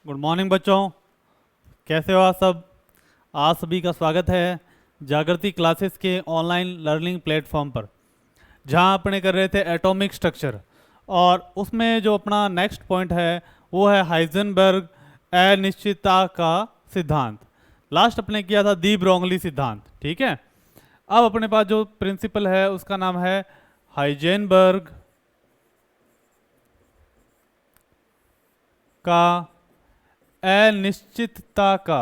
Good morning बच्चों, कैसे हो आप सब। आज सभी का स्वागत है जागृति क्लासेस के ऑनलाइन लर्निंग प्लेटफॉर्म पर, जहां अपने कर रहे थे एटॉमिक स्ट्रक्चर। और उसमें जो अपना नेक्स्ट पॉइंट है वो है हाइजेनबर्ग अनिश्चितता का सिद्धांत। लास्ट अपने किया था दी ब्रोंगली सिद्धांत, ठीक है। अब अपने पास जो प्रिंसिपल है उसका नाम है हाइजेनबर्ग का अनिश्चितता का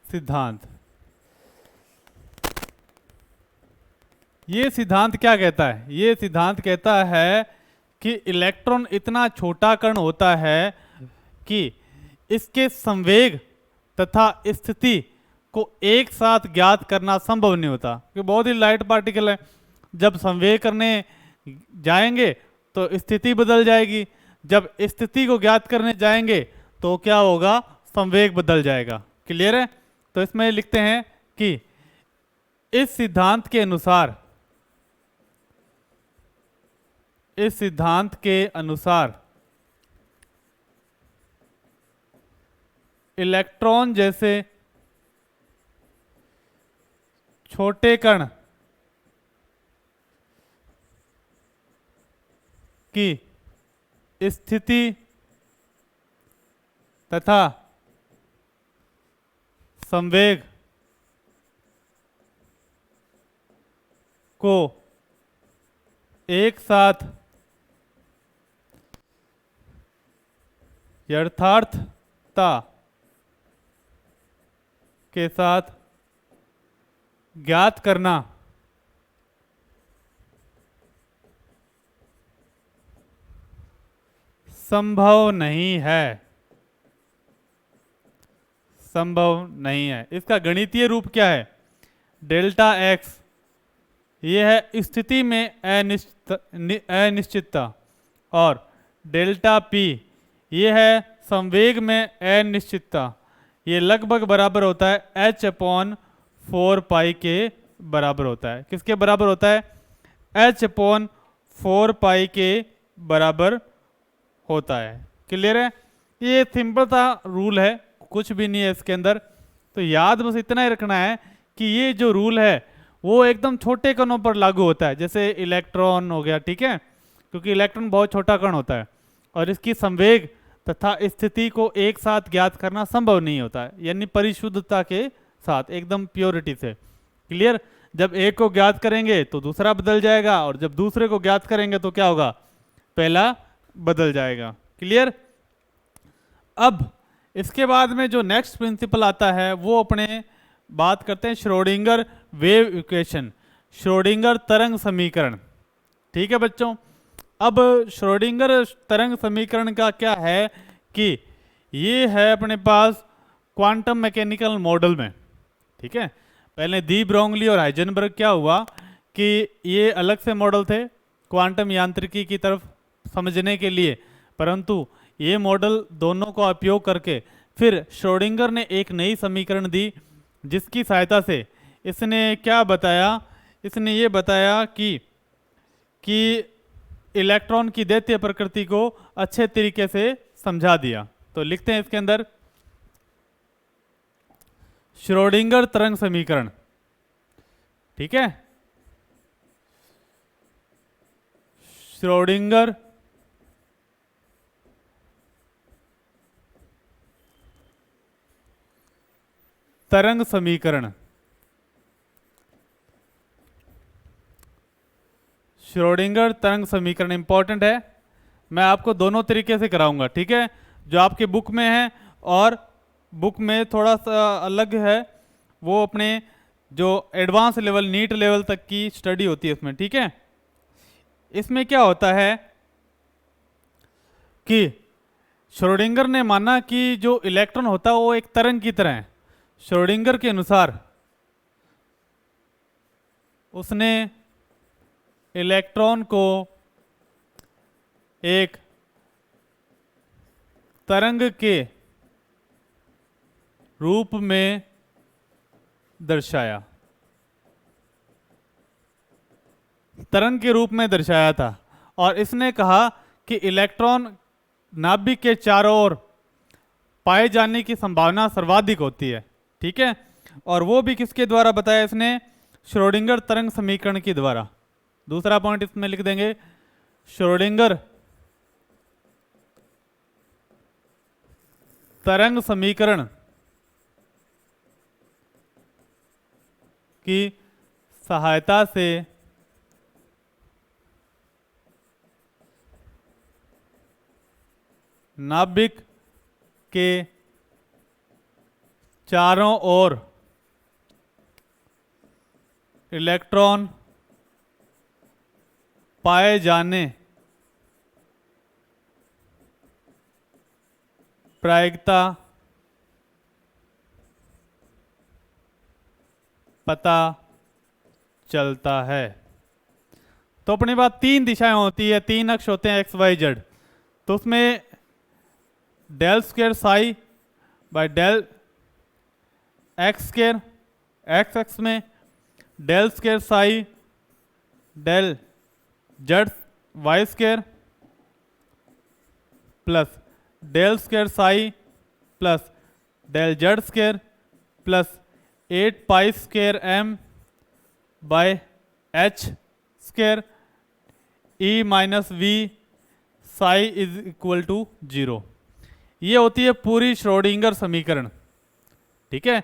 सिद्धांत। ये सिद्धांत क्या कहता है? ये सिद्धांत कहता है कि इलेक्ट्रॉन इतना छोटा कण होता है कि इसके संवेग तथा स्थिति को एक साथ ज्ञात करना संभव नहीं होता, क्योंकि बहुत ही लाइट पार्टिकल है। जब संवेग करने जाएंगे तो स्थिति बदल जाएगी, जब स्थिति को ज्ञात करने जाएंगे तो क्या होगा? संवेग बदल जाएगा। क्लियर है? तो इसमें लिखते हैं कि इस सिद्धांत के अनुसार इलेक्ट्रॉन जैसे छोटे कण की स्थिति तथा संवेग को एक साथ यथार्थता के साथ ज्ञात करना संभव नहीं है। इसका गणितीय रूप क्या है? डेल्टा एक्स ये है स्थिति में अनिश्चितता, और डेल्टा पी ये है संवेग में अनिश्चितता। ये लगभग बराबर होता है h/4 के बराबर होता है। किसके बराबर होता है? h/4 के बराबर होता है। क्लियर है? ये सिंपल सा रूल है, कुछ भी नहीं है इसके अंदर। तो याद बस इतना ही रखना है कि ये जो रूल है वो एकदम छोटे कणों पर लागू होता है, जैसे इलेक्ट्रॉन हो गया, ठीक है, क्योंकि इलेक्ट्रॉन बहुत छोटा कण होता है और इसकी संवेग तथा स्थिति को एक साथ ज्ञात करना संभव नहीं होता है, यानी परिशुद्धता के साथ, एकदम प्योरिटी से। क्लियर? जब एक को ज्ञात करेंगे तो दूसरा बदल जाएगा, और जब दूसरे को ज्ञात करेंगे तो क्या होगा? पहला बदल जाएगा। क्लियर? अब इसके बाद में जो नेक्स्ट प्रिंसिपल आता है वो अपने बात करते हैं श्रोडिंगर वेव इक्वेशन, श्रोडिंगर तरंग समीकरण। ठीक है बच्चों, अब श्रोडिंगर तरंग समीकरण का क्या है कि ये है अपने पास क्वांटम मैकेनिकल मॉडल में। ठीक है, पहले दी ब्रोंगली और हाइजेनबर्ग क्या हुआ कि ये अलग से मॉडल थे क्वांटम यांत्रिकी की तरफ समझने के लिए, परंतु ये मॉडल दोनों का उपयोग करके फिर श्रोडिंगर ने एक नई समीकरण दी, जिसकी सहायता से इसने क्या बताया? इसने ये बताया कि इलेक्ट्रॉन की दैत्य प्रकृति को अच्छे तरीके से समझा दिया। तो लिखते हैं इसके अंदर श्रोडिंगर तरंग समीकरण। ठीक है, श्रोडिंगर तरंग समीकरण, श्रोडिंगर तरंग समीकरण इंपॉर्टेंट है। मैं आपको दोनों तरीके से कराऊंगा, ठीक है, जो आपके बुक में है और बुक में थोड़ा सा अलग है, वो अपने जो एडवांस लेवल नीट लेवल तक की स्टडी होती है उसमें। ठीक है, इसमें क्या होता है कि श्रोडिंगर ने माना कि जो इलेक्ट्रॉन होता है वो एक तरंग की तरह है। श्रोडिंगर के अनुसार उसने इलेक्ट्रॉन को एक तरंग के रूप में दर्शाया, तरंग के रूप में दर्शाया था। और इसने कहा कि इलेक्ट्रॉन नाभिक के चारों ओर पाए जाने की संभावना सर्वाधिक होती है। ठीक है, और वो भी किसके द्वारा बताया इसने? श्रोडिंगर तरंग समीकरण के द्वारा। दूसरा पॉइंट इसमें लिख देंगे, श्रोडिंगर तरंग समीकरण की सहायता से नाभिक के चारों ओर इलेक्ट्रॉन पाए जाने प्रायिकता पता चलता है। तो अपने पास तीन दिशाएं होती है, तीन अक्ष होते हैं एक्स वाई जेड। तो उसमें del square psi by del X square, X X में del square psi del Z Y square plus del square psi plus del Z square plus 8 pi square M by H square E minus V psi is equal to 0। ये होती है पूरी Schrodinger समीकरण। ठीक है,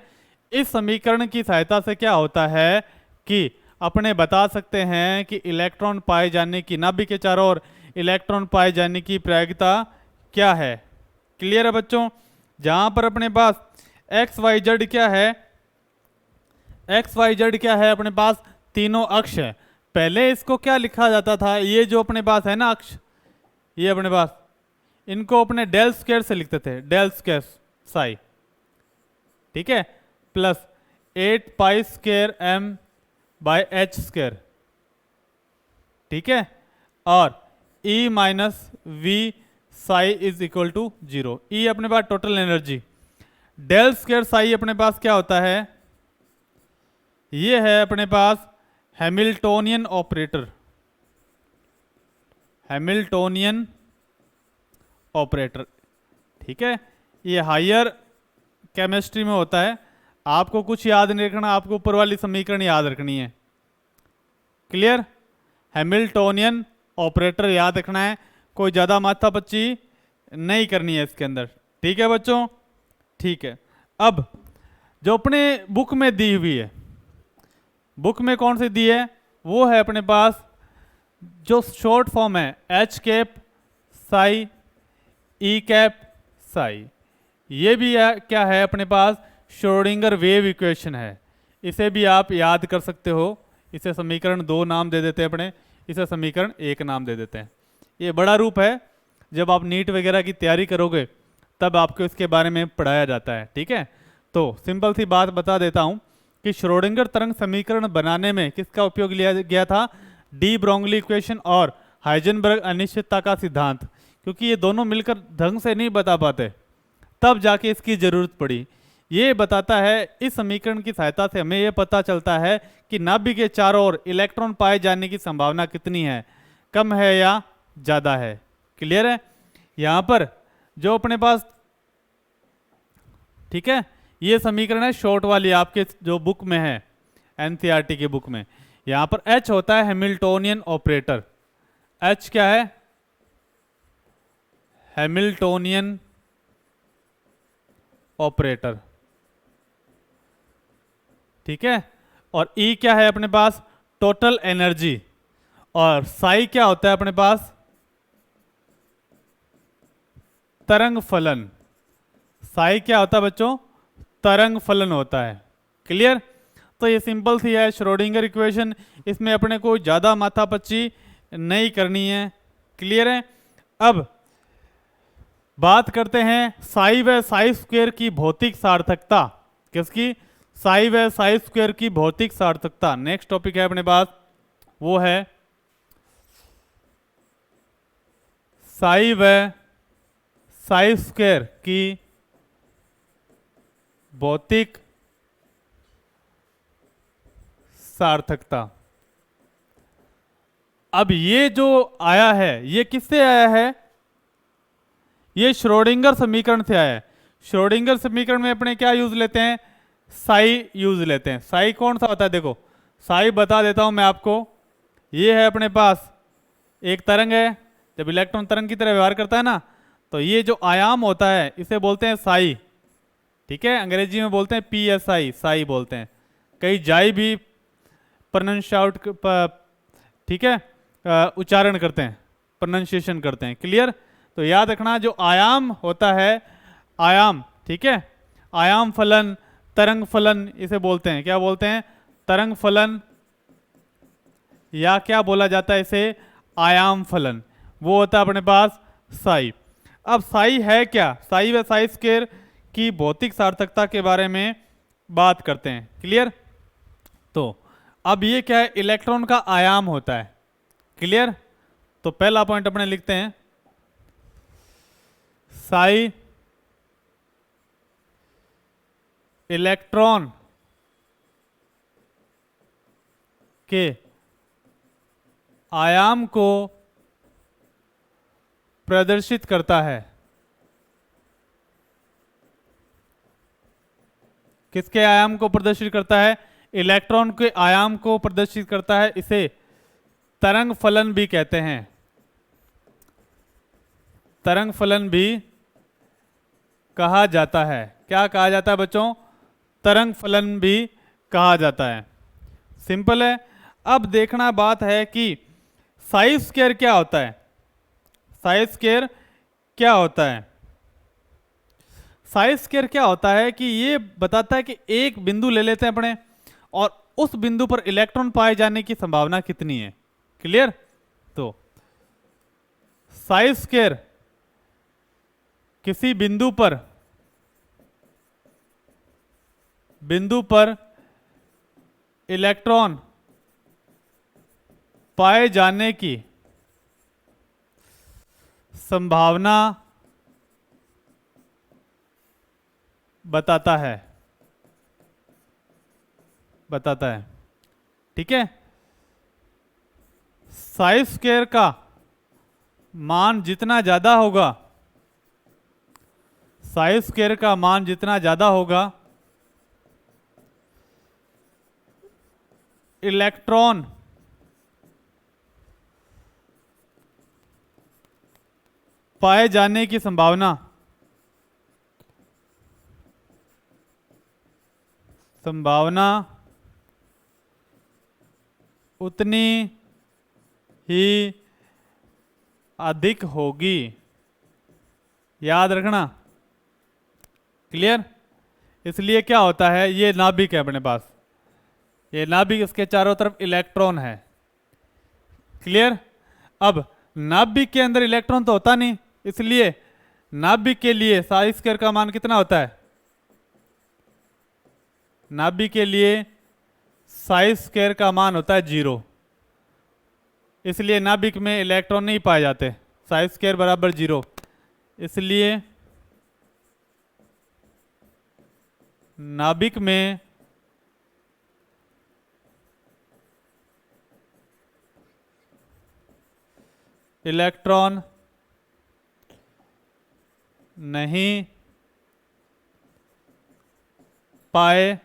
इस समीकरण की सहायता से क्या होता है कि अपने बता सकते हैं कि इलेक्ट्रॉन पाए जाने की, नाभिक के चारों ओर इलेक्ट्रॉन पाए जाने की प्रायिकता क्या है। क्लियर है बच्चों? जहां पर अपने पास एक्स वाई जेड क्या है, एक्स वाई जेड क्या है, अपने पास तीनों अक्ष है। पहले इसको क्या लिखा जाता था, ये जो अपने पास है ना अक्ष, ये अपने पास इनको अपने डेल स्क्वायर से लिखते थे, डेल स्क्वायर साई। ठीक है, plus 8 pi square M by H square. ठीक है, और E minus V psi is equal to 0। E अपने पास total energy, del square psi अपने पास क्या होता है, ये है अपने पास हैमिल्टोनियन ऑपरेटर, हैमिल्टोनियन ऑपरेटर। ठीक है, ये हायर केमिस्ट्री में होता है, आपको कुछ याद नहीं रखना, आपको ऊपर वाली समीकरण याद रखनी है। क्लियर? हैमिल्टोनियन ऑपरेटर याद रखना है, कोई ज़्यादा माथापच्ची नहीं करनी है इसके अंदर। ठीक है बच्चों? ठीक है, अब जो अपने बुक में दी हुई है, बुक में कौन सी दी है, वो है अपने पास जो शॉर्ट फॉर्म है एच कैप साई ई कैप साई। ये भी क्या है अपने पास, श्रोडिंगर वेव इक्वेशन है। इसे भी आप याद कर सकते हो। इसे समीकरण 2 नाम दे देते हैं अपने, इसे समीकरण 1 नाम दे देते हैं। ये बड़ा रूप है, जब आप नीट वगैरह की तैयारी करोगे तब आपको इसके बारे में पढ़ाया जाता है। ठीक है, तो सिंपल सी बात बता देता हूँ कि श्रोडिंगर तरंग समीकरण बनाने में किसका उपयोग लिया गया था, डी ब्रोंगली इक्वेशन और हाइजेनबर्ग अनिश्चितता का सिद्धांत। क्योंकि ये दोनों मिलकर ढंग से नहीं बता पाते, तब जाके इसकी जरूरत पड़ी। ये बताता है, इस समीकरण की सहायता से हमें यह पता चलता है कि नाभिक के चारों ओर इलेक्ट्रॉन पाए जाने की संभावना कितनी है, कम है या ज़्यादा है। क्लियर है? यहाँ पर जो अपने पास, ठीक है, ये समीकरण है शॉर्ट वाली आपके जो बुक में है, एनसीईआरटी के बुक में। यहाँ पर H होता है हैमिल्टोनियन ऑपरेटर। H क्या है? Hamiltonian operator. ठीक है, और E क्या है अपने पास, टोटल एनर्जी। और साई क्या होता है अपने पास, तरंग फलन। साई क्या होता है बच्चों, तरंग फलन होता है। क्लियर? तो ये सिंपल सी है श्रोडिंगर इक्वेशन, इसमें अपने को ज़्यादा माथापच्ची नहीं करनी है। क्लियर है? अब बात करते हैं साई व साई स्क्वायर की भौतिक सार्थकता। किसकी? साई व साई स्क्वायर की भौतिक सार्थकता। नेक्स्ट टॉपिक है अपने पास, वो है साई व साई स्क्वायर की भौतिक सार्थकता। अब ये जो आया है ये किससे आया है? ये श्रोडिंगर समीकरण से आया है। श्रोडिंगर समीकरण में अपने क्या यूज लेते हैं? साई यूज लेते हैं। साई कौन सा होता है? देखो साई बता देता हूं मैं आपको। ये है अपने पास एक तरंग है, जब इलेक्ट्रॉन तरंग की तरह व्यवहार करता है ना, तो ये जो आयाम होता है इसे बोलते हैं साई। ठीक है, अंग्रेजी में बोलते हैं PSI, साई बोलते हैं। कई जाई भी प्रोनाउंस आउट, ठीक है, उच्चारण करते हैं, प्रोनाउंसिएशन करते हैं। क्लियर? तो याद रखना जो आयाम होता है, आयाम, ठीक है, आयाम फलन, तरंग फलन इसे बोलते हैं। क्या बोलते हैं? तरंग फलन, या क्या बोला जाता है इसे? आयाम फलन। वो होता है अपने पास साई। अब साई है क्या? साई व साई स्क्वायर की भौतिक सार्थकता के बारे में बात करते हैं। क्लियर? तो अब ये क्या है? इलेक्ट्रॉन का आयाम होता है। क्लियर? तो पहला पॉइंट अपने लिखते हैं, साई इलेक्ट्रॉन के आयाम को प्रदर्शित करता है। किसके आयाम को प्रदर्शित करता है? इलेक्ट्रॉन के आयाम को प्रदर्शित करता है। इसे तरंग फलन भी कहते हैं। तरंग फलन भी कहा जाता है। क्या कहा जाता है बच्चों? तरंग फलन भी कहा जाता है। सिंपल है। अब देखना बात है कि साई स्क्वायर क्या होता है? साई स्क्वायर क्या होता है? साई स्क्वायर क्या होता है कि ये बताता है कि एक बिंदु ले लेते हैं अपने, और उस बिंदु पर इलेक्ट्रॉन पाए जाने की संभावना कितनी है। क्लियर? तो साई स्क्वायर किसी बिंदु पर इलेक्ट्रॉन पाए जाने की संभावना बताता है। ठीक है, साई स्क्वायर का मान जितना ज्यादा होगा, साई स्क्वायर का मान जितना ज्यादा होगा, इलेक्ट्रॉन पाए जाने की संभावना उतनी ही अधिक होगी। याद रखना। क्लियर? इसलिए क्या होता है, ये नाभिक है अपने पास, ये नाभिक, इसके चारों तरफ इलेक्ट्रॉन है। क्लियर? अब नाभिक के अंदर इलेक्ट्रॉन तो होता नहीं, इसलिए नाभिक के लिए साई स्क्वायर का मान कितना होता है? नाभिक के लिए साई स्क्वायर का मान होता है 0। इसलिए नाभिक में इलेक्ट्रॉन नहीं पाए जाते। साई स्क्वायर बराबर 0, इसलिए नाभिक में इलेक्ट्रॉन नहीं पाए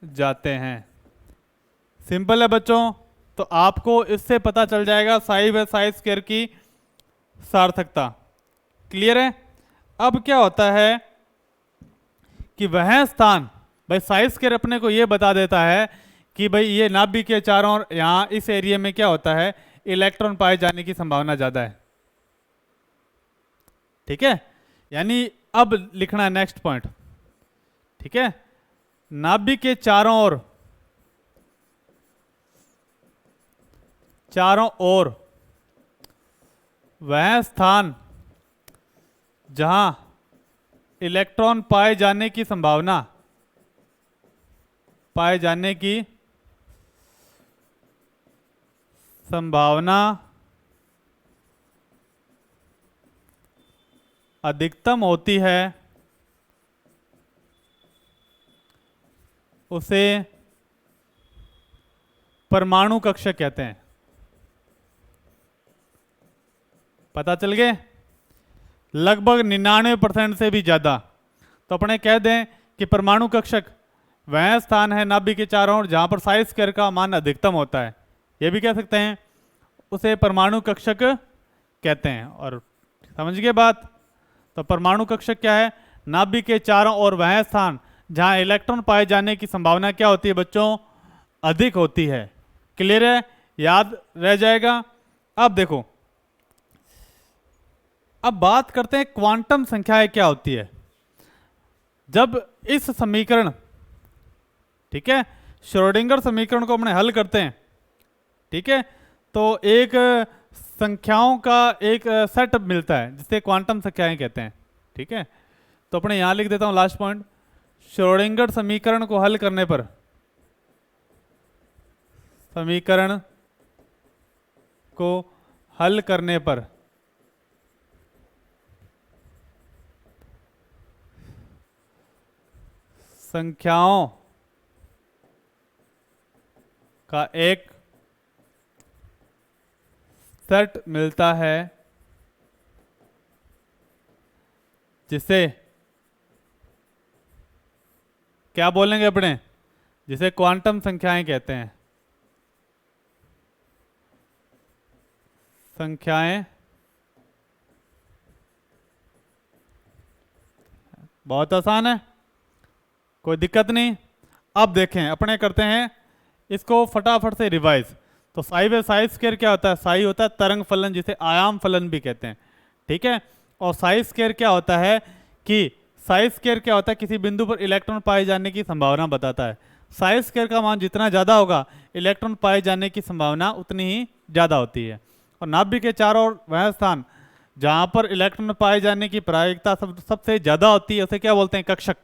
जाते हैं। सिंपल है बच्चों। तो आपको इससे पता चल जाएगा साई व साई स्क्वायर की सार्थकता। क्लियर है? अब क्या होता है कि वह स्थान, भाई साई स्क्वायर अपने को ये बता देता है कि भाई ये नाभिक के चारों ओर, यहाँ इस एरिया में क्या होता है, इलेक्ट्रॉन पाए जाने की संभावना ज्यादा है। ठीक है, यानी अब लिखना है नेक्स्ट पॉइंट। ठीक है, नाभिक के चारों ओर वह स्थान जहां इलेक्ट्रॉन पाए जाने की संभावना अधिकतम होती है, उसे परमाणु कक्षक कहते हैं। पता चल गए, लगभग 99% से भी ज़्यादा। तो अपने कह दें कि परमाणु कक्षक वह स्थान है नाभिक के चारों ओर जहाँ पर साई स्क्वायर का मान अधिकतम होता है, ये भी कह सकते हैं, उसे परमाणु कक्षक कहते हैं। और समझ गए बात। तो परमाणु कक्षक क्या है? नाभिक के चारों ओर वह स्थान जहाँ इलेक्ट्रॉन पाए जाने की संभावना क्या होती है बच्चों? अधिक होती है। क्लियर है? याद रह जाएगा। अब देखो, अब बात करते हैं क्वांटम संख्याएं क्या होती है। जब इस समीकरण, ठीक है, श्रोडिंगर समीकरण को अपने हल करते हैं, ठीक है, तो एक संख्याओं का एक सेट मिलता है जिसे क्वांटम संख्याएं कहते हैं। ठीक है, तो अपने यहां लिख देता हूं लास्ट पॉइंट, श्रोडिंगर समीकरण को हल करने पर, समीकरण को हल करने पर संख्याओं का एक सेट मिलता है जिसे क्या बोलेंगे अपने? जिसे क्वांटम संख्याएं कहते हैं। संख्याएं बहुत आसान है, कोई दिक्कत नहीं। अब देखें, अपने करते हैं इसको फटाफट से रिवाइज। तो साई वे साई स्क्वायर क्या होता है? साई होता है तरंग फलन, जिसे आयाम फलन भी कहते हैं। ठीक है, और साई स्क्वायर क्या होता है कि साई स्क्वायर क्या होता है? किसी बिंदु पर इलेक्ट्रॉन पाए जाने की संभावना बताता है। साई स्क्वायर का मान जितना ज़्यादा होगा, इलेक्ट्रॉन पाए जाने की संभावना उतनी ही ज़्यादा होती है। और नाभिक के चारों ओर वह स्थान जहाँ पर इलेक्ट्रॉन पाए जाने की प्रायिकता सबसे ज़्यादा होती है, उसे क्या बोलते हैं? कक्षक।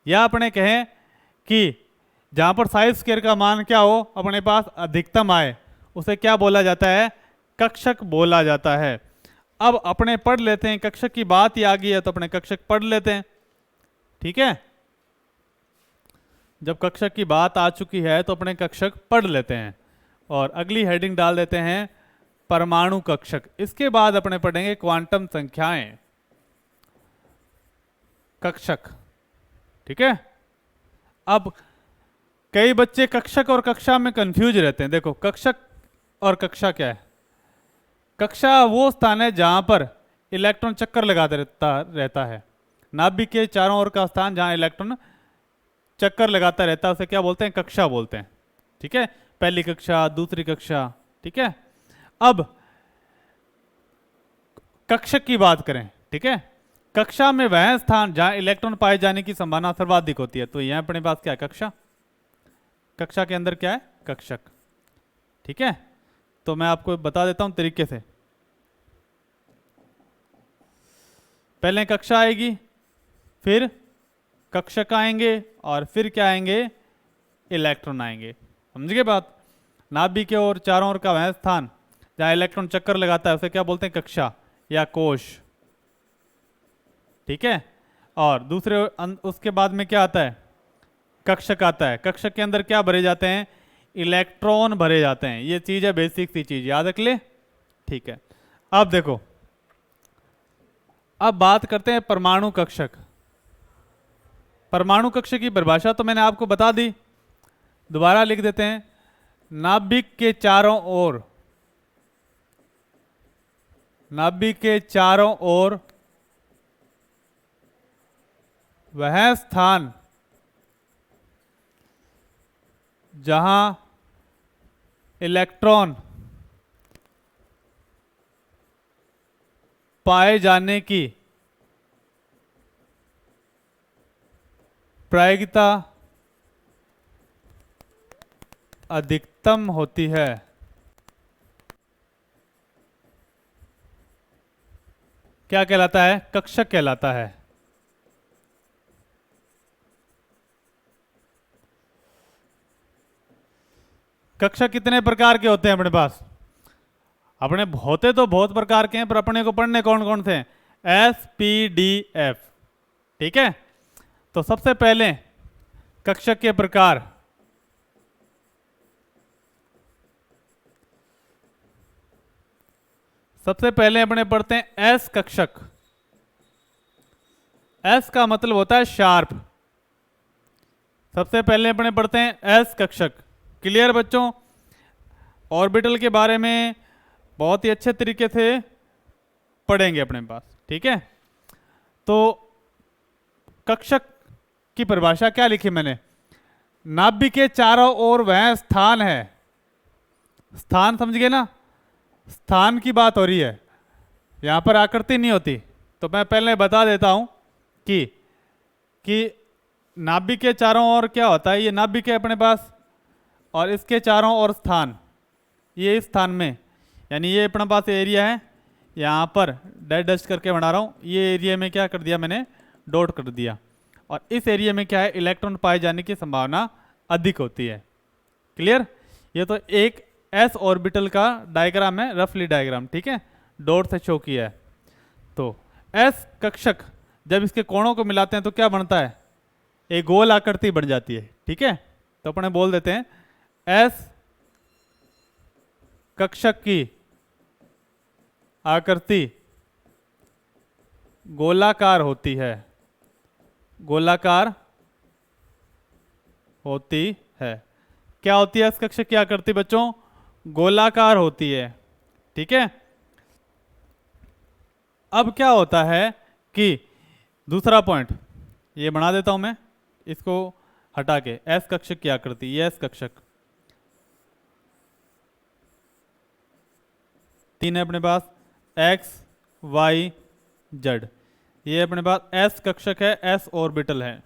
या अपने कहें कि जहाँ पर साई स्क्वायर का मान क्या हो, अपने पास अधिकतम आए, उसे क्या बोला जाता है? कक्षक बोला जाता है। अब अपने पढ़ लेते हैं, कक्षक की बात ही आ गई है तो अपने कक्षक पढ़ लेते हैं। ठीक है, जब कक्षक की बात आ चुकी है तो अपने कक्षक पढ़ लेते हैं और अगली हेडिंग डाल देते हैं परमाणु कक्षक। इसके बाद अपने पढ़ेंगे क्वांटम संख्याएं, कक्षक। ठीक है, अब कई बच्चे कक्षक और कक्षा में कंफ्यूज रहते हैं। देखो, कक्षक और कक्षा क्या है? कक्षा वो स्थान है जहां पर इलेक्ट्रॉन चक्कर लगाते रहता है। नाभिक के चारों ओर का स्थान जहां इलेक्ट्रॉन चक्कर लगाता रहता है, उसे क्या बोलते हैं? कक्षा बोलते हैं। ठीक है, पहली कक्षा, दूसरी कक्षा। ठीक है, अब कक्षक की बात करें, ठीक है, कक्षा में वह स्थान जहां इलेक्ट्रॉन पाए जाने की संभावना सर्वाधिक होती है। तो यहां अपने पास क्या है? कक्षा। कक्षा के अंदर क्या है? कक्षक। ठीक है, तो मैं आपको बता देता हूं तरीके से। पहले कक्षा आएगी, फिर कक्षक आएंगे और फिर क्या आएंगे? इलेक्ट्रॉन आएंगे। समझ गए बात? नाभिक के और चारों ओर का वह स्थान जहां इलेक्ट्रॉन चक्कर लगाता है, उसे क्या बोलते हैं? कक्षा या कोश। ठीक है, और दूसरे उसके बाद में क्या आता है? कक्षक आता है। कक्षक के अंदर क्या भरे जाते हैं? इलेक्ट्रॉन भरे जाते हैं। ये चीज है, बेसिक सी चीज, याद रख ले। ठीक है, अब देखो, अब बात करते हैं परमाणु कक्षक। परमाणु कक्षक की परिभाषा तो मैंने आपको बता दी, दोबारा लिख देते हैं। नाभिक के चारों ओर, नाभिक के चारों ओर वह स्थान जहां इलेक्ट्रॉन पाए जाने की प्रायिकता अधिकतम होती है, क्या कहलाता है? कक्षक कहलाता है। कक्षक कितने प्रकार के होते हैं अपने पास? अपने होते तो बहुत प्रकार के हैं, पर अपने को पढ़ने कौन कौन से हैं? SPDF। ठीक है, तो सबसे पहले कक्षक के प्रकार, सबसे पहले अपने पढ़ते हैं एस कक्षक। एस का मतलब होता है शार्प। सबसे पहले अपने पढ़ते हैं एस कक्षक। क्लियर बच्चों? ऑर्बिटल के बारे में बहुत ही अच्छे तरीके से पढ़ेंगे अपने पास, ठीक है? तो कक्षक की परिभाषा क्या लिखी मैंने? नाभि के चारों ओर वह स्थान है। स्थान समझ गए ना? स्थान की बात हो रही है, यहां पर आकृति नहीं होती। तो मैं पहले बता देता हूं कि नाभि के चारों ओर क्या होता है। ये नाभि के अपने पास, और इसके चारों ओर स्थान, ये इस स्थान में, यानी ये अपने पास एरिया है, यहाँ पर डैश डैश करके बना रहा हूँ। ये एरिया में क्या कर दिया मैंने? डॉट कर दिया। और इस एरिया में क्या है? इलेक्ट्रॉन पाए जाने की संभावना अधिक होती है। क्लियर? ये तो एक एस ऑर्बिटल का डायग्राम है, रफली डायग्राम, ठीक है? डॉट से शो किया है। तो एस कक्षक जब इसके कोणों को मिलाते हैं तो क्या बनता है? एक गोल आकृति बन जाती है, ठीक है? तो अपने बोल देते हैं एस कक्षक की आकृति गोलाकार होती है। गोलाकार होती है। क्या होती है एस कक्षक की आकृति बच्चों? गोलाकार होती है, ठीक है? अब क्या होता है कि दूसरा पॉइंट ये बना देता हूं मैं, इसको हटा के। एस कक्षक की आकृति, ये एस कक्षक तीन है अपने पास, एक्स वाई जेड। ये अपने पास एस कक्षक है, एस ऑर्बिटल है,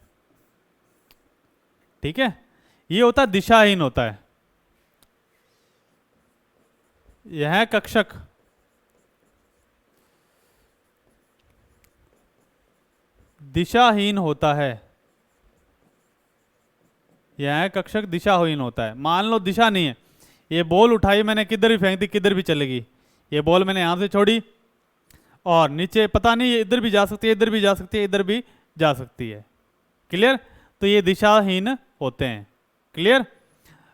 ठीक है? ये होता दिशाहीन होता है। यह कक्षक दिशाहीन होता है। यह कक्षक दिशाहीन होता है। मान लो दिशा नहीं है, ये बॉल उठाई मैंने, किधर भी फेंक दी, किधर भी चलेगी। ये बॉल मैंने यहां से छोड़ी और नीचे पता नहीं, ये इधर भी जा सकती है, इधर भी जा सकती है, इधर भी जा सकती है। क्लियर? तो ये दिशाहीन होते हैं। क्लियर?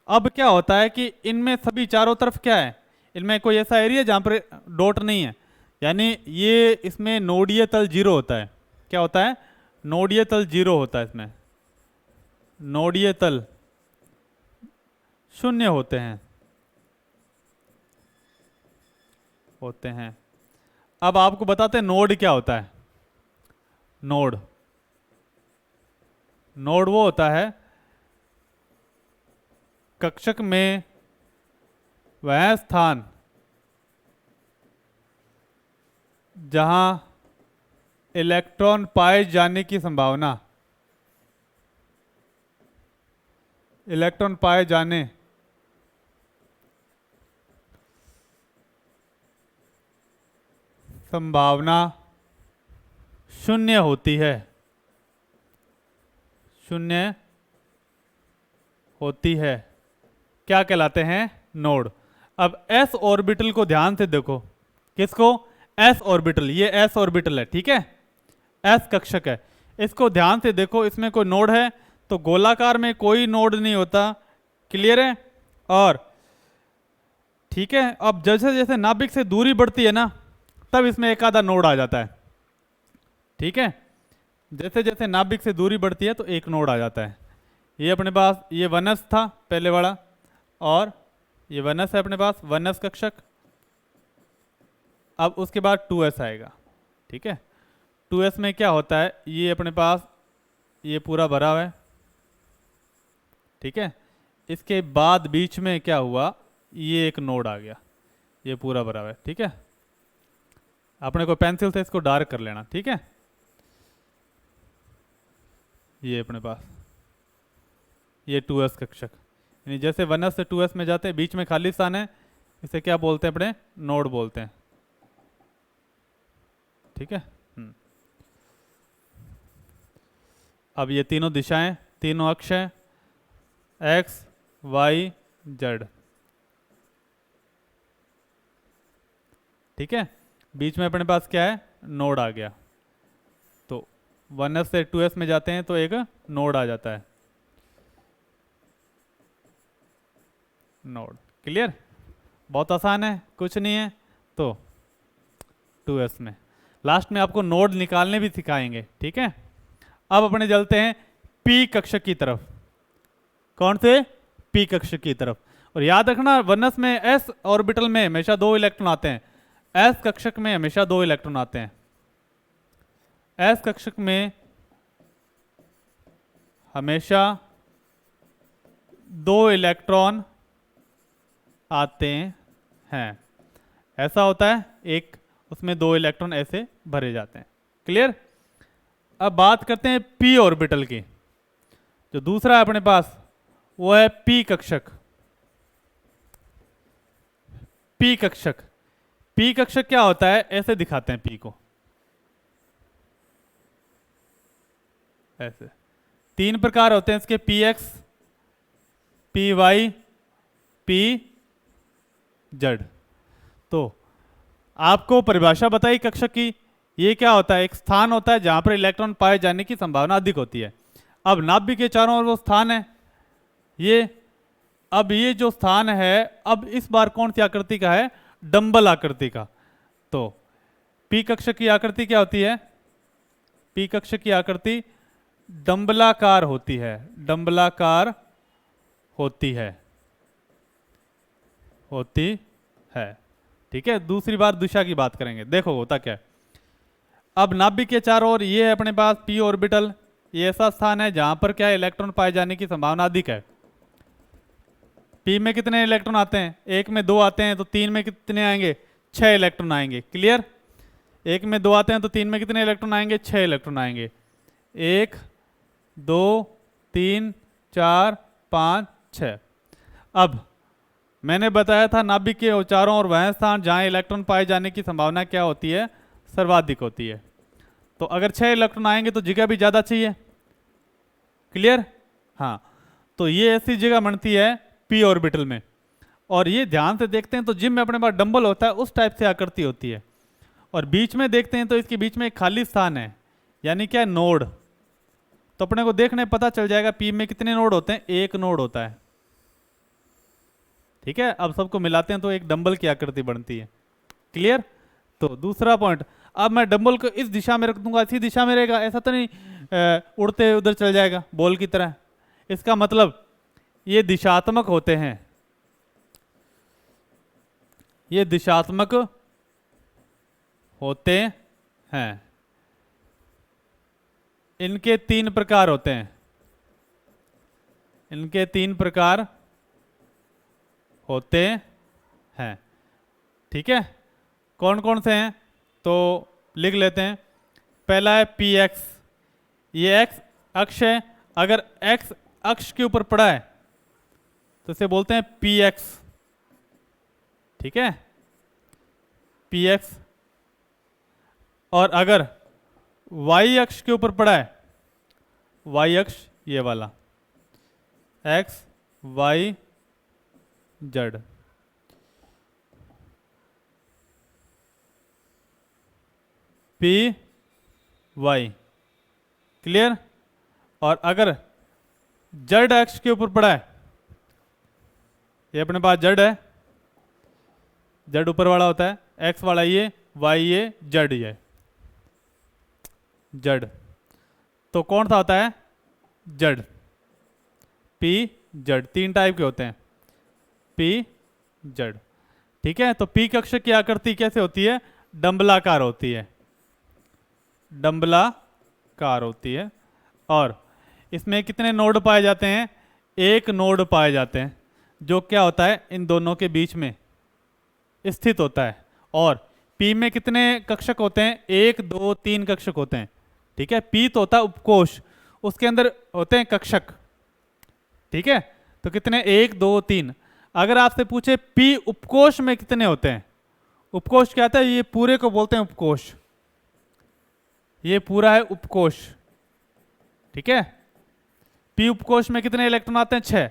अब क्या होता है कि इनमें सभी चारों तरफ क्या है? इनमें कोई ऐसा एरिया जहां पर डॉट नहीं है, यानी ये इसमें नोडीय तल जीरो होता है। क्या होता है? नोडीय तल जीरो होता है। इसमें नोडीय तल शून्य होते हैं। अब आपको बताते हैं नोड क्या होता है। नोड वो होता है कक्षक में वह स्थान जहां इलेक्ट्रॉन पाए जाने की संभावना, इलेक्ट्रॉन पाए जाने संभावना शून्य होती है। शून्य होती है। क्या कहलाते हैं? नोड। अब एस ऑर्बिटल को ध्यान से देखो। किसको? S orbital. ये एस ऑर्बिटल है, ठीक है? एस कक्षक है। इसको ध्यान से देखो, इसमें कोई नोड है तो गोलाकार में कोई नोड नहीं होता। क्लियर है? और ठीक है, अब जैसे जैसे नाभिक से दूरी बढ़ती है ना, तब इसमें एक आधा नोड आ जाता है, ठीक है? जैसे जैसे नाभिक से दूरी बढ़ती है तो एक नोड आ जाता है। ये अपने पास ये 1s था पहले वाला, और ये 1s है अपने पास, 1s कक्षक। अब उसके बाद 2s आएगा, ठीक है? 2s में क्या होता है? ये अपने पास ये पूरा भरा हुआ है, ठीक है? इसके बाद बीच में क्या हुआ? ये एक नोड आ गया, ये पूरा भरा हुआ है, ठीक है? अपने को पेंसिल से इसको डार्क कर लेना, ठीक है? ये अपने पास ये 2s कक्षक, यानी जैसे 1s से 2s में जाते हैं, बीच में खाली स्थान है, इसे क्या बोलते हैं? अपने नोड बोलते हैं, ठीक है? अब ये तीनों दिशाएं, तीनों अक्ष हैं, एक्स वाई जेड, ठीक है? बीच में अपने पास क्या है? नोड आ गया। तो 1s से 2s में जाते हैं तो एक नोड आ जाता है। नोड। क्लियर? बहुत आसान है, कुछ नहीं है। तो 2s में। लास्ट में आपको नोड निकालने भी सिखाएंगे, ठीक है। अब अपने चलते हैं p कक्षक की तरफ। कौन से? p कक्षक की तरफ। और याद रखना वनस में s ऑर्बिटल में हमेशा 2 इलेक्ट्रॉन आते हैं, s कक्षक में हमेशा 2 इलेक्ट्रॉन आते हैं। s कक्षक में हमेशा 2 इलेक्ट्रॉन आते हैं। ऐसा होता है, एक उसमें 2 इलेक्ट्रॉन ऐसे भरे जाते हैं। क्लियर? अब बात करते हैं p ऑर्बिटल की। जो दूसरा है अपने पास वो है p कक्षक। p कक्षक, p कक्षक क्या होता है? ऐसे दिखाते हैं p को, ऐसे। 3 प्रकार होते हैं इसके, px, py, pz। तो आपको परिभाषा बताई कक्षक की। ये क्या होता है? एक स्थान होता है जहां पर इलेक्ट्रॉन पाए जाने की संभावना अधिक होती है। अब नाभिक के चारों ओर वो स्थान है ये। अब ये जो स्थान है, अब इस बार कौन सी आकृति का है? डंबल आकृति का। तो p कक्षक की आकृति क्या होती है? p कक्षक की आकृति डंबलाकार होती है, डंबलाकार होती है, ठीक है। दूसरी बार दिशा की बात करेंगे, देखो होता क्या है। अब नाभिक के चारों ओर ये है अपने पास p ऑर्बिटल। ये ऐसा स्थान है जहां पर क्या है? इलेक्ट्रॉन पाए जाने की संभावना अधिक है। p में कितने इलेक्ट्रॉन आते हैं? 1 में 2 आते हैं, तो 3 में कितने आएंगे? 6 इलेक्ट्रॉन आएंगे। क्लियर? 1 में 2 आते हैं तो 3 में कितने इलेक्ट्रॉन आएंगे? 6 इलेक्ट्रॉन आएंगे। 1 2 3 4 5 6। अब मैंने बताया था नाभिक के चारों ओर वह स्थान जहां इलेक्ट्रॉन पाए जाने की संभावना क्या होती है? सर्वाधिक होती है। तो अगर 6 इलेक्ट्रॉन आएंगे तो जगह भी ज़्यादा चाहिए। क्लियर? हाँ, तो ये ऐसी जगह बनती है p ऑर्बिटल में। और ये ध्यान से देखते हैं तो जिम में अपने पास डंबल होता है, उस टाइप से आकृति होती है। और बीच में देखते हैं तो इसके बीच में एक खाली स्थान है, यानी क्या? नोड। तो अपने को देखने पता चल जाएगा p में कितने नोड होते हैं? 1 नोड होता है, ठीक है। अब सबको मिलाते हैं तो एक डंबल की आकृति बनती है। क्लियर? तो दूसरा पॉइंट, अब मैं डंबल को इस दिशा में रख दूंगा, इसी दिशा में रहेगा, ऐसा तो नहीं उड़ते उधर चल जाएगा बॉल की तरह। इसका मतलब ये दिशात्मक होते हैं, ये दिशात्मक होते हैं। इनके 3 प्रकार होते हैं, इनके 3 प्रकार होते हैं, ठीक है। कौन कौन से हैं? तो लिख लेते हैं। पहला है px, ये x अक्ष है। अगर x अक्ष के ऊपर पड़ा है तो इसे बोलते हैं px, ठीक है, px। और अगर y अक्ष के ऊपर पड़ा है, y अक्ष ये वाला, x y z, p y। Clear? और अगर z अक्ष के ऊपर पड़ा है, ये अपने पास z है, z ऊपर वाला होता है, x वाला ये, y ये, z ये, z। तो कौन सा होता है? z, p z। 3 टाइप के होते हैं, p z, ठीक है। तो p कक्षक की आकृति कैसे होती है? डंबलाकार होती है, डंबलाकार होती है। और इसमें कितने नोड पाए जाते हैं? 1 नोड पाए जाते हैं, जो क्या होता है? इन दोनों के बीच में स्थित होता है। और p में कितने कक्षक होते हैं? 1 2 3 कक्षक होते हैं, ठीक है। p तो होता है उपकोष, उसके अंदर होते हैं कक्षक, ठीक है। तो कितने? 1 2 3। अगर आपसे पूछे p उपकोष में कितने होते हैं? उपकोष क्या होता है? ये पूरे को बोलते हैं उपकोष, ये पूरा है उपकोष, ठीक है। p उपकोष में कितने इलेक्ट्रॉन आते हैं? 6।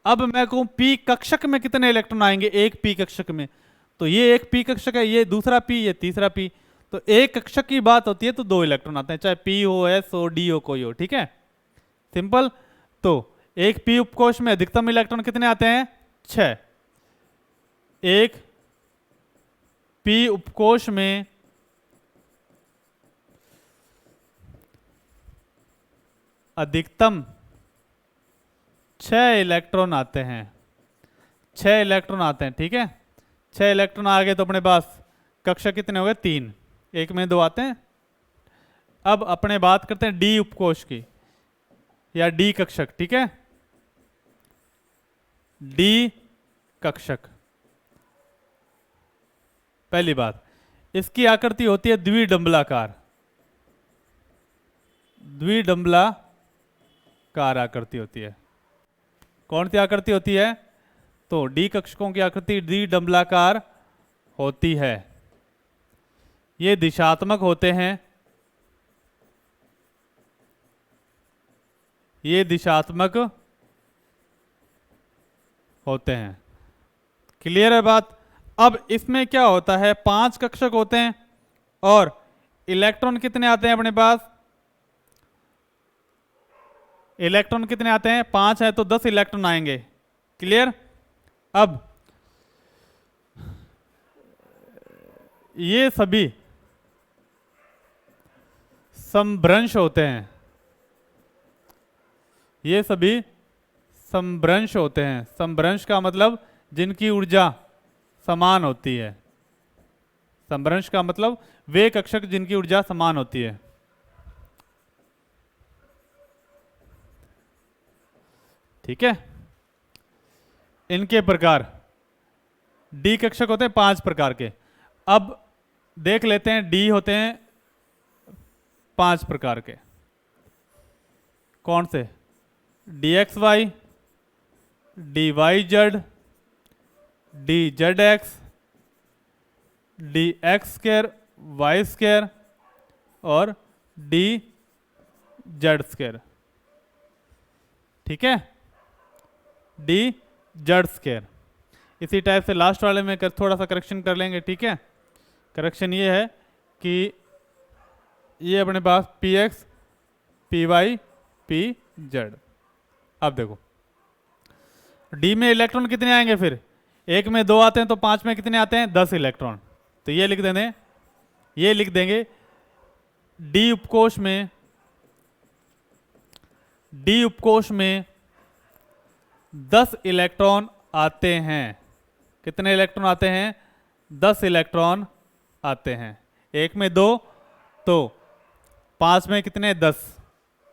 अब मैं कहूं p कक्षक में कितने इलेक्ट्रॉन आएंगे? एक p कक्षक में, तो ये एक p कक्षक है, ये दूसरा p, ये तीसरा p। तो एक कक्षक की बात होती है तो 2 इलेक्ट्रॉन आते हैं, चाहे p हो, s हो, d हो, कोई हो, ठीक है, सिंपल। तो एक p उपकोष में अधिकतम इलेक्ट्रॉन कितने आते हैं? 6। एक p उपकोष में अधिकतम 6 इलेक्ट्रॉन आते हैं, 6 इलेक्ट्रॉन आते हैं, ठीक है। 6 इलेक्ट्रॉन आ गए तो अपने पास कक्षक कितने हो गए? 3, एक में 2 आते हैं। अब अपने बात करते हैं डी उपकोष की या डी कक्षक, ठीक है। डी कक्षक, पहली बात इसकी आकृति होती है द्विडंबलाकार, द्विडंबलाकार आकृति होती है। कौन सी आकृति होती है? तो डी कक्षकों की आकृति द्विडंबलाकार होती है। ये दिशात्मक होते हैं, ये दिशात्मक होते हैं। क्लियर है बात? अब इसमें क्या होता है, 5 कक्षक होते हैं और इलेक्ट्रॉन कितने आते हैं अपने पास? इलेक्ट्रॉन कितने आते हैं? 5 है तो 10 इलेक्ट्रॉन आएंगे। क्लियर? अब ये सभी समभ्रंश होते हैं, ये सभी समभ्रंश होते हैं। समभ्रंश का मतलब जिनकी ऊर्जा समान होती है। समभ्रंश का मतलब वे कक्षक जिनकी ऊर्जा समान होती है। ठीक है। इनके प्रकार डी कक्षक होते हैं 5 प्रकार के। अब देख लेते हैं डी होते हैं 5 प्रकार के। कौन से? D X Y, D Y Z, D Z X, D X square Y square और डी जेड स्क्वायर। ठीक है, डी जेड स्क्वायर। इसी टाइप से लास्ट वाले में थोड़ा सा करेक्शन कर लेंगे। ठीक है, करेक्शन ये है कि ये अपने पास P X, P Y, P Z. अब देखो डी में इलेक्ट्रॉन कितने आएंगे? फिर एक में 2 आते हैं तो 5 में कितने आते हैं? 10 इलेक्ट्रॉन। तो ये लिख देंगे, ये लिख देंगे डी उपकोष में, डी उपकोष में 10 इलेक्ट्रॉन आते हैं। कितने इलेक्ट्रॉन आते हैं? 10 इलेक्ट्रॉन आते हैं। एक में 2 तो 5 में कितने? 10।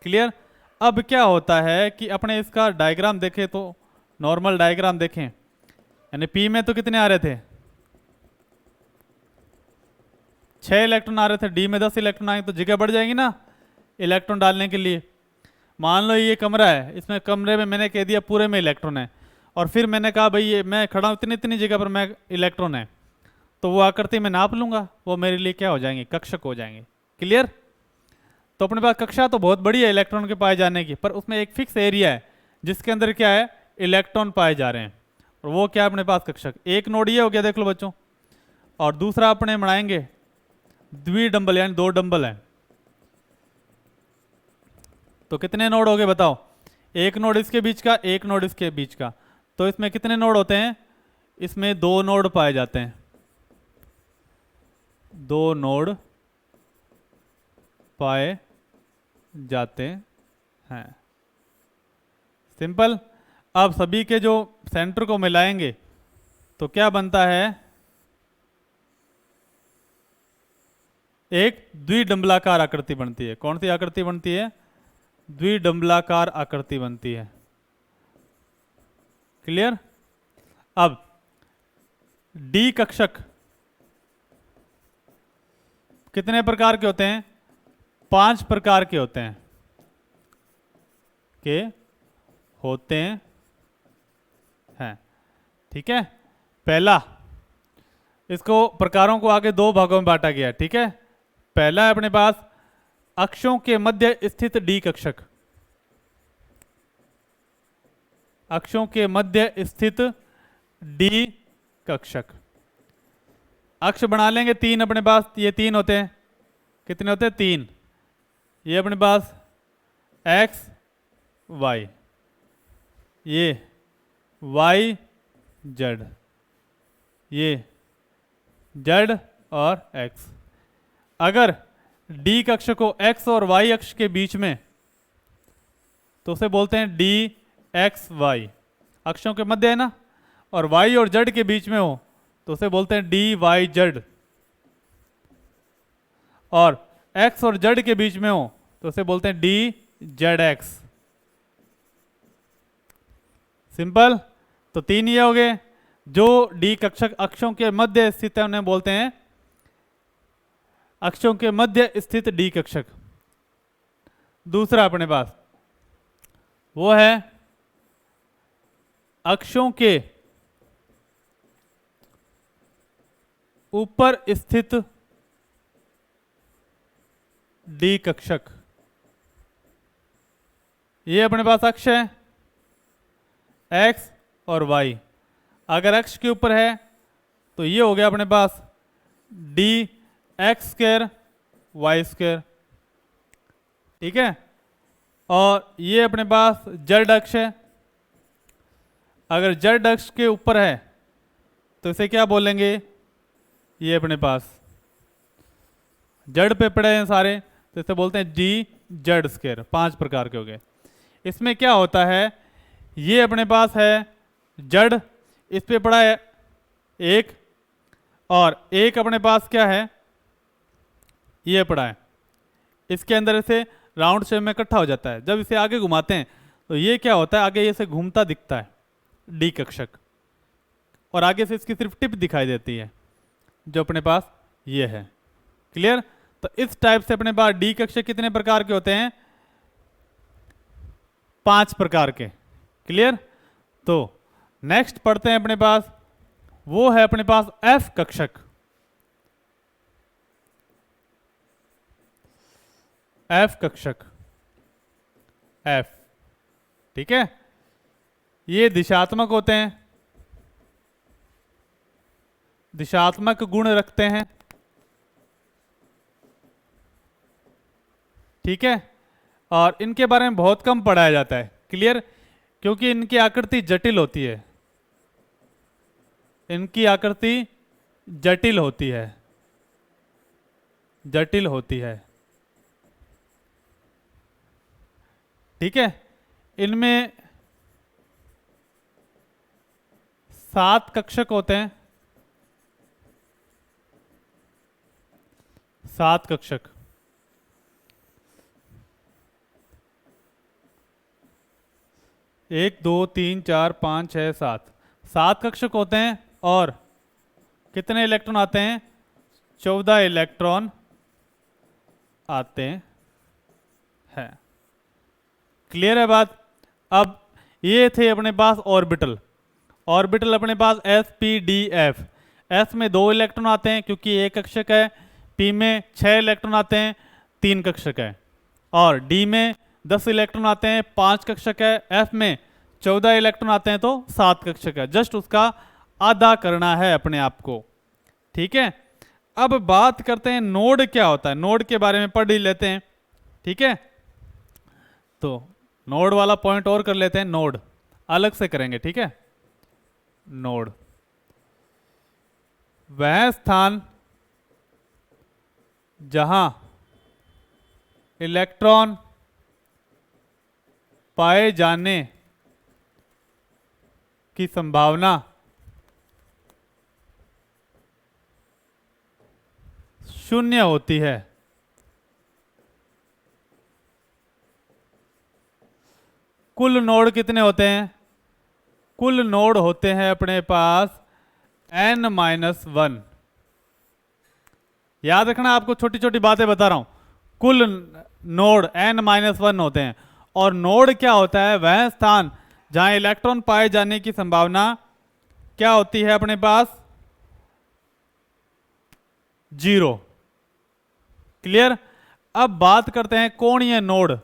क्लियर? अब क्या होता है कि अपने इसका डायग्राम देखें तो नॉर्मल डायग्राम देखें, यानी पी में तो कितने आ रहे थे? 6 इलेक्ट्रॉन आ रहे थे। डी में 10 इलेक्ट्रॉन आएंगे तो जगह बढ़ जाएगी ना इलेक्ट्रॉन डालने के लिए। मान लो ये कमरा है, इसमें कमरे में मैंने कह दिया पूरे में इलेक्ट्रॉन है और फिर मैंने कहा भाई ये मैं खड़ा हूँ इतनी इतनी जगह पर मैं इलेक्ट्रॉन है, तो वो आकृति में नाप लूंगा, वो मेरे लिए क्या हो जाएंगे? कक्षक हो जाएंगे। क्लियर? तो अपने पास कक्षा तो बहुत बड़ी है इलेक्ट्रॉन के पाए जाने की, पर उसमें एक फिक्स एरिया है जिसके अंदर क्या है? इलेक्ट्रॉन पाए जा रहे हैं, और वो क्या अपने पास कक्षक। एक नोड ये हो गया, देख लो बच्चों, और दूसरा अपने बनाएंगे द्विडंबल, यानी 2 डंबल है। तो कितने नोड हो गए बताओ? एक नोड इसके बीच का, एक नोड इसके बीच का। तो इसमें कितने नोड होते हैं? इसमें 2 नोड पाए जाते हैं, 2 नोड पाए जाते हैं। सिंपल। अब सभी के जो सेंटर को मिलाएंगे तो क्या बनता है? एक द्विडंबलाकार आकृति बनती है। कौन सी आकृति बनती है? द्विडंबलाकार आकृति बनती है। क्लियर? अब डी कक्षक कितने प्रकार के होते हैं? 5 प्रकार के होते हैं, ठीक है। पहला, इसको प्रकारों को आगे 2 भागों में बांटा गया। ठीक है, पहला है अपने पास अक्षों के मध्य स्थित डी कक्षक। अक्षों के मध्य स्थित डी कक्षक। अक्ष बना लेंगे 3 अपने पास, ये 3 होते हैं। कितने होते हैं? 3। ये अपने पास x y, ये y z, ये z और x। अगर d कक्ष को x और y अक्ष के बीच में तो उसे बोलते हैं डी एक्स वाई, अक्षों के मध्य है ना, और वाई और जेड के बीच में हो तो उसे बोलते हैं डी वाई जेड, और एक्स और जेड के बीच में हो तो उसे बोलते हैं डी जेड एक्स। सिंपल। तो तीन ये हो गए। जो डी कक्षक अक्षों के मध्य स्थित है उन्हें बोलते हैं अक्षों के मध्य स्थित डी कक्षक। दूसरा अपने पास वो है अक्षों के ऊपर स्थित डी कक्षक। ये अपने पास अक्ष है एक्स और वाई। अगर अक्ष के ऊपर है तो ये हो गया अपने पास D X square Y square, ठीक है। और ये अपने पास जेड अक्ष है। अगर जेड अक्ष के ऊपर है तो इसे क्या बोलेंगे, ये अपने पास जेड पे पड़े हैं सारे तो इसे बोलते हैं डी जेड स्क्वायर। 5 प्रकार के हो गए। इसमें क्या होता है, ये अपने पास है जेड, इस पे पड़ा है एक, और एक अपने पास क्या है, ये पड़ा है, इसके अंदर इसे राउंड शेप में इकट्ठा हो जाता है। जब इसे आगे घुमाते हैं तो ये क्या होता है, आगे ये से घूमता दिखता है डी कक्षक, और आगे से इसकी सिर्फ टिप दिखाई देती है जो अपने पास ये है। क्लियर। तो इस टाइप से अपने पास डी कक्षक कितने प्रकार के होते हैं, 5 प्रकार के। क्लियर। तो नेक्स्ट पढ़ते हैं अपने पास, वो है अपने पास एफ कक्षक। एफ कक्षक, एफ, ठीक है। ये दिशात्मक होते हैं, दिशात्मक गुण रखते हैं, ठीक है। और इनके बारे में बहुत कम पढ़ाया जाता है। क्लियर। क्योंकि इनकी आकृति जटिल होती है, इनकी आकृति जटिल होती है, जटिल होती है, ठीक है। इनमें 7 कक्षक होते हैं, 7 कक्षक। एक, दो, तीन, चार, 5, 6, 7, 7 कक्षक होते हैं। और कितने इलेक्ट्रॉन आते हैं, 14 इलेक्ट्रॉन आते हैं। क्लियर है बात। अब ये थे अपने पास ऑर्बिटल। ऑर्बिटल अपने पास S P D F. S में 2 इलेक्ट्रॉन आते हैं क्योंकि एक कक्षक है, पी में 6 इलेक्ट्रॉन आते हैं, 3 कक्षक है, और डी में 10 इलेक्ट्रॉन आते हैं, 5 कक्षक है, एफ में 14 इलेक्ट्रॉन आते हैं तो 7 कक्षक है। जस्ट उसका आधा करना है अपने आप को, ठीक है। अब बात करते हैं नोड क्या होता है, नोड के बारे में पढ़ ही लेते हैं, ठीक है। तो नोड वाला पॉइंट और कर लेते हैं, नोड अलग से करेंगे, ठीक है। नोड वह स्थान जहां इलेक्ट्रॉन पाए जाने की संभावना शून्य होती है। कुल नोड कितने होते हैं, कुल नोड होते हैं अपने पास n-1। याद रखना, आपको छोटी छोटी बातें बता रहा हूं। कुल नोड n-1 होते हैं। और नोड क्या होता है, वह स्थान जहां इलेक्ट्रॉन पाए जाने की संभावना क्या होती है अपने पास, 0। क्लियर। अब बात करते हैं कोणीय नोड।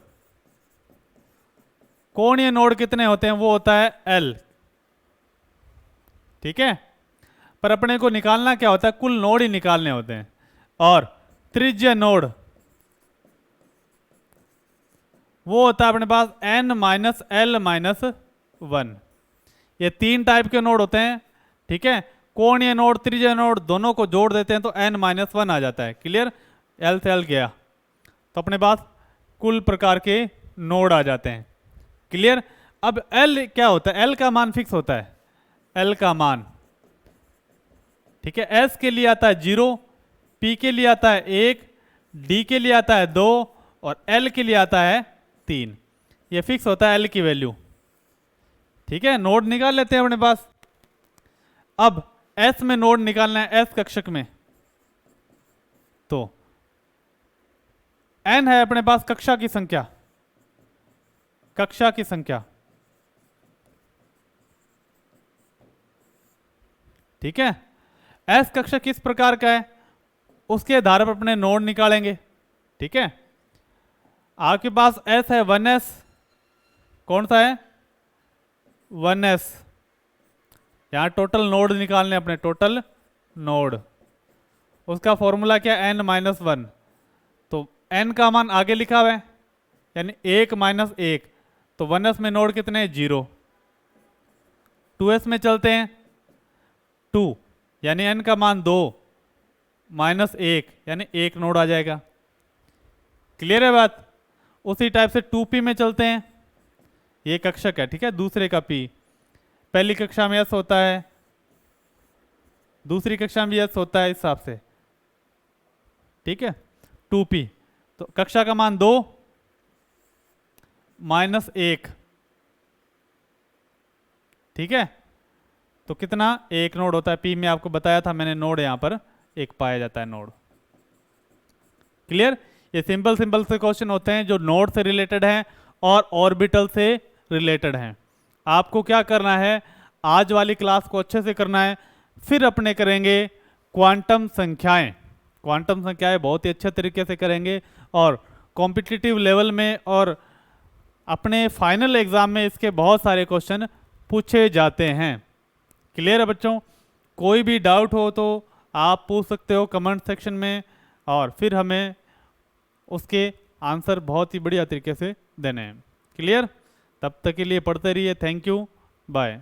कोणीय नोड कितने होते हैं, वो होता है L, ठीक है। पर अपने को निकालना क्या होता है, कुल नोड ही निकालने होते हैं। और त्रिज्य नोड वो होता है अपने पास n-l-1। ये 3 टाइप के नोड होते हैं, ठीक है। कोणीय नोड, त्रिज्य नोड दोनों को जोड़ देते हैं तो n-1 आ जाता है। क्लियर। L से L गया तो अपने पास कुल प्रकार के नोड आ जाते हैं। क्लियर। अब एल क्या होता है, एल का मान फिक्स होता है, एल का मान, ठीक है। एस के लिए आता है 0, पी के लिए आता है 1, डी के लिए आता है 2 और एल के लिए आता है 3। ये फिक्स होता है एल की वैल्यू, ठीक है। नोड निकाल लेते हैं अपने पास। अब एस में नोड निकालना है, एस कक्षक में, तो एन है अपने पास कक्षा की संख्या, कक्षा की संख्या, ठीक है। एस कक्षक किस प्रकार का है उसके आधार पर अपने नोड निकालेंगे, ठीक है। आपके पास एस है 1s, कौन सा है 1s। यहां टोटल नोड निकालने अपने, टोटल नोड, उसका फॉर्मूला क्या n माइनस 1, तो n का मान आगे लिखा हुआ है यानी 1 माइनस 1, तो 1s में नोड कितने हैं 0। 2s में चलते हैं, 2 यानी n का मान 2 माइनस 1 यानी 1 नोड आ जाएगा। क्लियर है बात। उसी टाइप से 2p में चलते हैं, ये कक्षक है, ठीक है, दूसरे का p। पहली कक्षा में s होता है, दूसरी कक्षा में भी s होता है इस हिसाब से, ठीक है। 2p तो कक्षा का मान 2 माइनस 1, ठीक है। तो कितना 1 नोड होता है, p में आपको बताया था मैंने, नोड यहां पर 1 पाया जाता है नोड। क्लियर। ये सिंपल सिंपल से क्वेश्चन होते हैं जो नोड से रिलेटेड हैं और ऑर्बिटल से रिलेटेड हैं। आपको क्या करना है, आज वाली क्लास को अच्छे से करना है, फिर अपने करेंगे क्वांटम संख्याएं। क्वांटम संख्याएं बहुत ही अच्छे तरीके से करेंगे और कॉम्पिटिटिव लेवल में और अपने फाइनल एग्जाम में इसके बहुत सारे क्वेश्चन पूछे जाते हैं। क्लियर है बच्चों। कोई भी डाउट हो तो आप पूछ सकते हो कमेंट सेक्शन में, और फिर हमें उसके आंसर बहुत ही बढ़िया तरीके से देने हैं। क्लियर। तब तक के लिए पढ़ते रहिए। Thank you, bye.